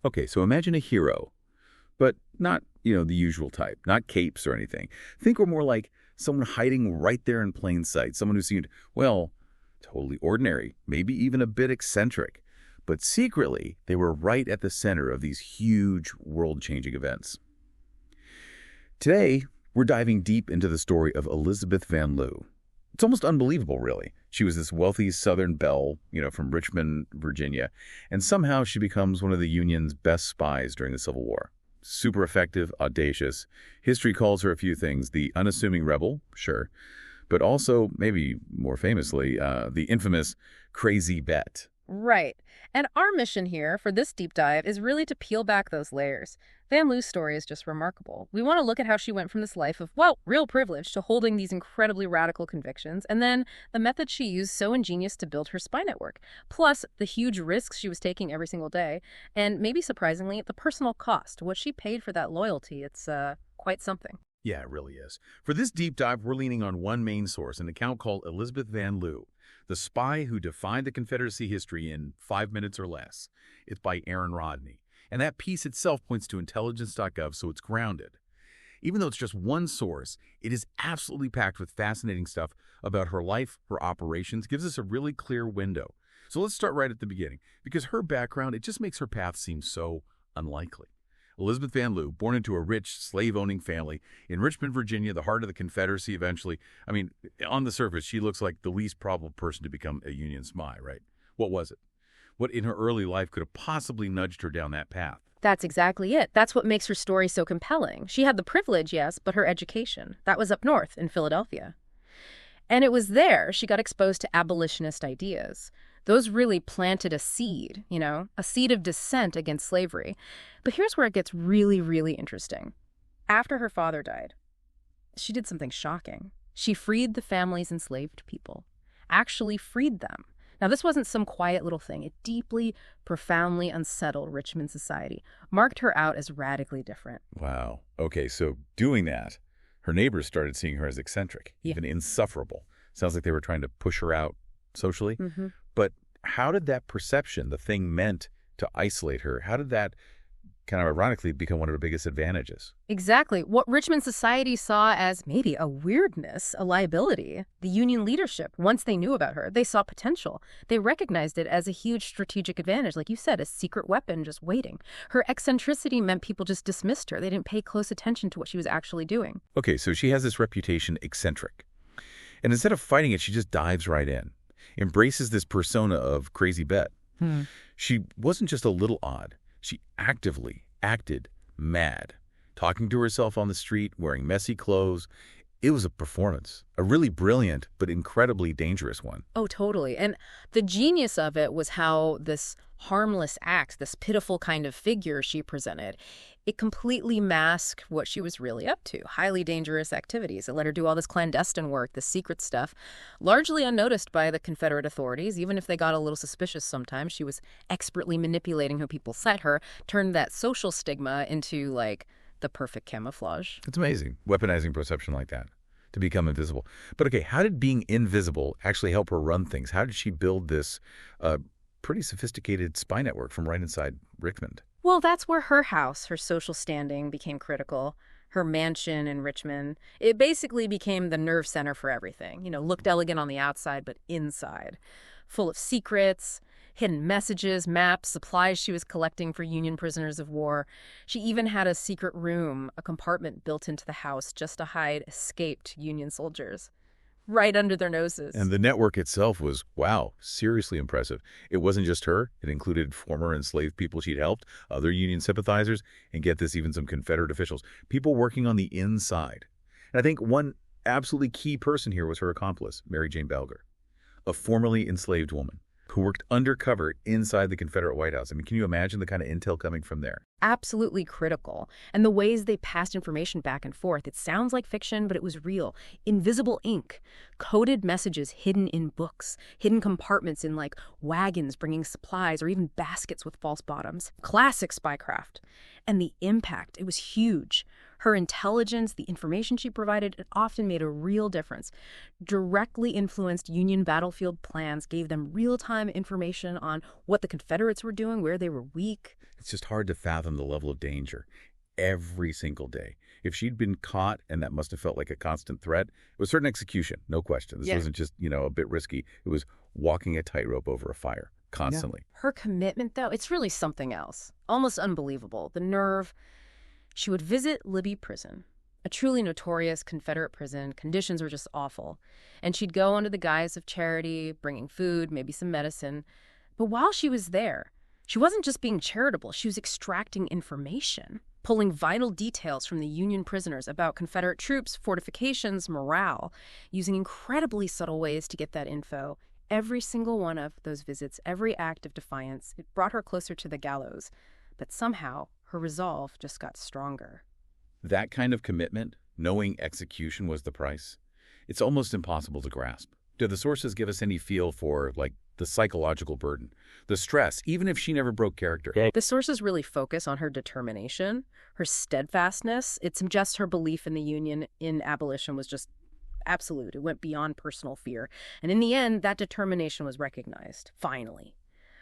Okay, so imagine a hero, but not, the usual type, not capes or anything. Think we're more like someone hiding right there in plain sight, someone who seemed, well, totally ordinary, maybe even a bit eccentric. But secretly, they were right at the center of these huge, world-changing events. Today, we're diving deep into the story of Elizabeth Van Lew. It's almost unbelievable, really. She was this wealthy Southern belle, from Richmond, Virginia, and somehow she becomes one of the Union's best spies during the Civil War. Super effective, audacious. History calls her a few things. The unassuming rebel, sure, but also, maybe more famously, the infamous crazy bet. Right. And our mission here for this deep dive is really to peel back those layers. Van Lew's story is just remarkable. We want to look at how she went from this life of, well, real privilege to holding these incredibly radical convictions, and then the methods she used so ingenious to build her spy network, plus the huge risks she was taking every single day, and maybe surprisingly, the personal cost, what she paid for that loyalty. It's quite something. Yeah, it really is. For this deep dive, we're leaning on one main source, an account called Elizabeth Van Lew, The Spy Who Defied the Confederacy History in 5 Minutes or Less. It's by Aaron Rodney. And that piece itself points to intelligence.gov, so it's grounded. Even though it's just one source, it is absolutely packed with fascinating stuff about her life, her operations, gives us a really clear window. So let's start right at the beginning, because her background, it just makes her path seem so unlikely. Elizabeth Van Lew, born into a rich, slave-owning family in Richmond, Virginia, the heart of the Confederacy eventually. I mean, on the surface, she looks like the least probable person to become a Union spy, right? What was it? What in her early life could have possibly nudged her down that path? That's exactly it. That's what makes her story so compelling. She had the privilege, yes, but her education, that was up north in Philadelphia. And it was there she got exposed to abolitionist ideas. Those really planted a seed, a seed of dissent against slavery. But here's where it gets really, really interesting. After her father died, she did something shocking. She freed the families enslaved people, actually freed them. Now, this wasn't some quiet little thing. It deeply, profoundly unsettled Richmond society, marked her out as radically different. Wow. Okay, so doing that, her neighbors started seeing her as eccentric, even insufferable. Sounds like they were trying to push her out socially. Mm-hmm. But how did that perception, the thing meant to isolate her, how did that kind of ironically become one of her biggest advantages? Exactly. What Richmond society saw as maybe a weirdness, a liability, the Union leadership, once they knew about her, they saw potential. They recognized it as a huge strategic advantage, like you said, a secret weapon just waiting. Her eccentricity meant people just dismissed her. They didn't pay close attention to what she was actually doing. Okay, so she has this reputation, eccentric. And instead of fighting it, she just dives right in, embraces this persona of crazy bet. She wasn't just a little odd. She actively acted mad, talking to herself on the street, wearing messy clothes. It was a performance, a really brilliant but incredibly dangerous one. Oh, totally. And the genius of it was how this harmless act, this pitiful kind of figure she presented, it completely masked what she was really up to, highly dangerous activities. It let her do all this clandestine work, this secret stuff, largely unnoticed by the Confederate authorities. Even if they got a little suspicious sometimes, she was expertly manipulating how people set her, turned that social stigma into, the perfect camouflage. It's amazing, weaponizing perception like that to become invisible. But okay, how did being invisible actually help her run things? How did she build this pretty sophisticated spy network from right inside Richmond? Well, that's where her house, her social standing, became critical. Her mansion in Richmond. It basically became the nerve center for everything. Looked elegant on the outside, but inside. Full of secrets, hidden messages, maps, supplies she was collecting for Union prisoners of war. She even had a secret room, a compartment built into the house just to hide escaped Union soldiers. Right under their noses. And the network itself was, wow, seriously impressive. It wasn't just her. It included former enslaved people she'd helped, other Union sympathizers, and get this, even some Confederate officials, people working on the inside. And I think one absolutely key person here was her accomplice, Mary Jane Belger, a formerly enslaved woman who worked undercover inside the Confederate White House. I mean, can you imagine the kind of intel coming from there? Absolutely critical. And the ways they passed information back and forth, it sounds like fiction, but it was real. Invisible ink, coded messages hidden in books, hidden compartments in wagons bringing supplies, or even baskets with false bottoms. Classic spycraft. And the impact, it was huge. Her intelligence, the information she provided, it often made a real difference. Directly influenced Union battlefield plans, gave them real-time information on what the Confederates were doing, where they were weak. It's just hard to fathom the level of danger every single day. If she'd been caught, and that must have felt like a constant threat, it was certain execution, no question. This wasn't just, a bit risky. It was walking a tightrope over a fire constantly. Yeah. Her commitment, though, it's really something else. Almost unbelievable. The nerve. She would visit Libby Prison, a truly notorious Confederate prison. Conditions were just awful. And she'd go under the guise of charity, bringing food, maybe some medicine. But while she was there, she wasn't just being charitable. She was extracting information, pulling vital details from the Union prisoners about Confederate troops, fortifications, morale, using incredibly subtle ways to get that info. Every single one of those visits, every act of defiance, it brought her closer to the gallows. But somehow, her resolve just got stronger. That kind of commitment, knowing execution was the price, it's almost impossible to grasp. Do the sources give us any feel for, the psychological burden, the stress, even if she never broke character? The sources really focus on her determination, her steadfastness. It suggests her belief in the Union, in abolition, was just absolute. It went beyond personal fear. And in the end, that determination was recognized, finally.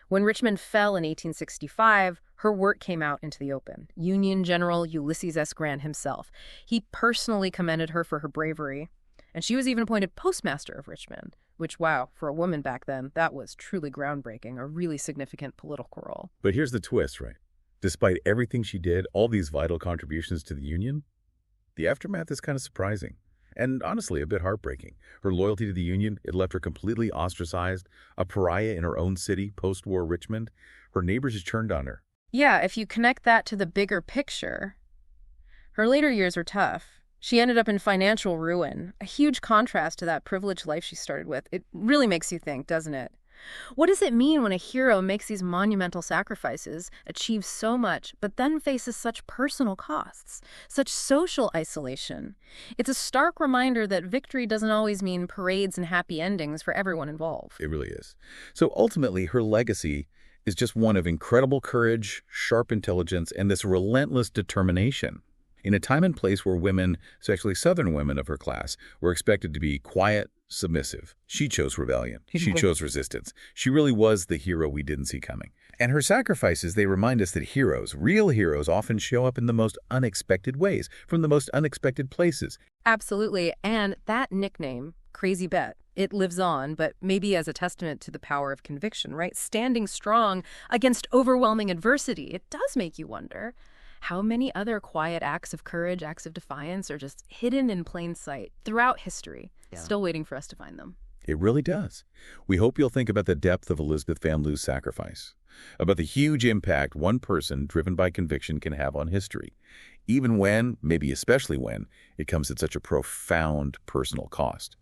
When Richmond fell in 1865, her work came out into the open. Union General Ulysses S. Grant himself. He personally commended her for her bravery. And she was even appointed postmaster of Richmond, which, wow, for a woman back then, that was truly groundbreaking, a really significant political role. But here's the twist, right? Despite everything she did, all these vital contributions to the Union, the aftermath is kind of surprising. And honestly, a bit heartbreaking. Her loyalty to the Union, it left her completely ostracized, a pariah in her own city, post-war Richmond. Her neighbors just turned on her. Yeah, if you connect that to the bigger picture, her later years were tough. She ended up in financial ruin, a huge contrast to that privileged life she started with. It really makes you think, doesn't it? What does it mean when a hero makes these monumental sacrifices, achieves so much, but then faces such personal costs, such social isolation? It's a stark reminder that victory doesn't always mean parades and happy endings for everyone involved. It really is. So ultimately, her legacy is just one of incredible courage, sharp intelligence, and this relentless determination. In a time and place where women, especially Southern women of her class, were expected to be quiet, submissive, she chose rebellion. She chose resistance. She really was the hero we didn't see coming. And her sacrifices, they remind us that heroes, real heroes, often show up in the most unexpected ways, from the most unexpected places. Absolutely. And that nickname, Crazy Bet, it lives on, but maybe as a testament to the power of conviction, right? Standing strong against overwhelming adversity. It does make you wonder, how many other quiet acts of courage, acts of defiance are just hidden in plain sight throughout history, still waiting for us to find them? It really does. We hope you'll think about the depth of Elizabeth Van Loo's sacrifice, about the huge impact one person driven by conviction can have on history, even when, maybe especially when, it comes at such a profound personal cost.